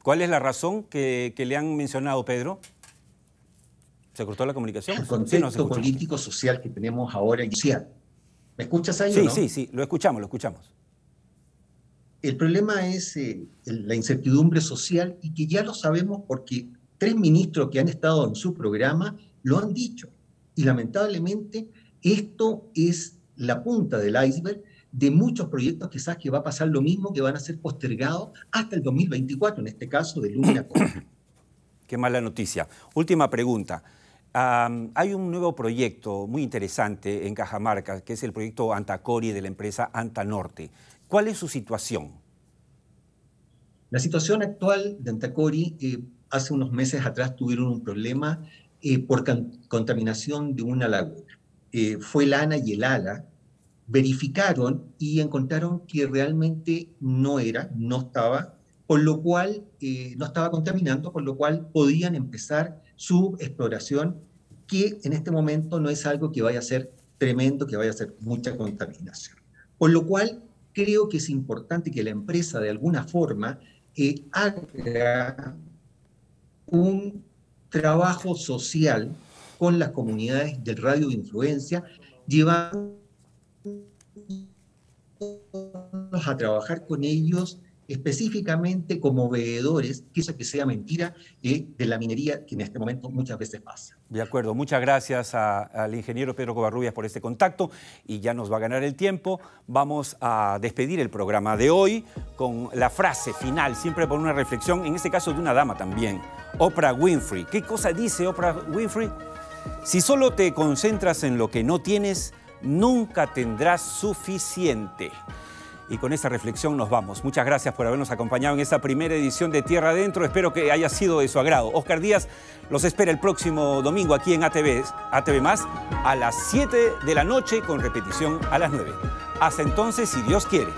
¿Cuál es la razón que le han mencionado, Pedro? ¿Se cortó la comunicación? El contexto político social que tenemos ahora inicial. ¿Me escuchas ahí? Sí, o no? sí, lo escuchamos, lo escuchamos. El problema es la incertidumbre social y que ya lo sabemos porque 3 ministros que han estado en su programa lo han dicho. Y lamentablemente esto es la punta del iceberg de muchos proyectos quizás que va a pasar lo mismo, que van a ser postergados hasta el 2024, en este caso de Lumina Copper. Qué mala noticia. Última pregunta. Hay un nuevo proyecto muy interesante en Cajamarca, que es el proyecto Antacori de la empresa Antanorte. ¿Cuál es su situación? La situación actual de Antacori, hace unos meses atrás tuvieron un problema por contaminación de una laguna. Fue el ANA y el ALA, verificaron y encontraron que realmente no estaba, por lo cual no estaba contaminando, por lo cual podían empezar su exploración, que en este momento no es algo que vaya a ser tremendo, que vaya a ser mucha contaminación. Por lo cual creo que es importante que la empresa de alguna forma haga un trabajo social con las comunidades del radio de influencia, llevándolos a trabajar con ellos específicamente como veedores, que eso que sea mentira, de la minería que en este momento muchas veces pasa. De acuerdo, muchas gracias al ingeniero Pedro Covarrubias por este contacto y ya nos va a ganar el tiempo. Vamos a despedir el programa de hoy con la frase final, siempre por una reflexión, en este caso de una dama también, Oprah Winfrey. ¿Qué cosa dice Oprah Winfrey? Si solo te concentras en lo que no tienes, nunca tendrás suficiente. Y con esa reflexión nos vamos. Muchas gracias por habernos acompañado en esta primera edición de Tierra Adentro. Espero que haya sido de su agrado. Oscar Díaz los espera el próximo domingo aquí en ATV Más a las 7 de la noche con repetición a las 9. Hasta entonces, si Dios quiere.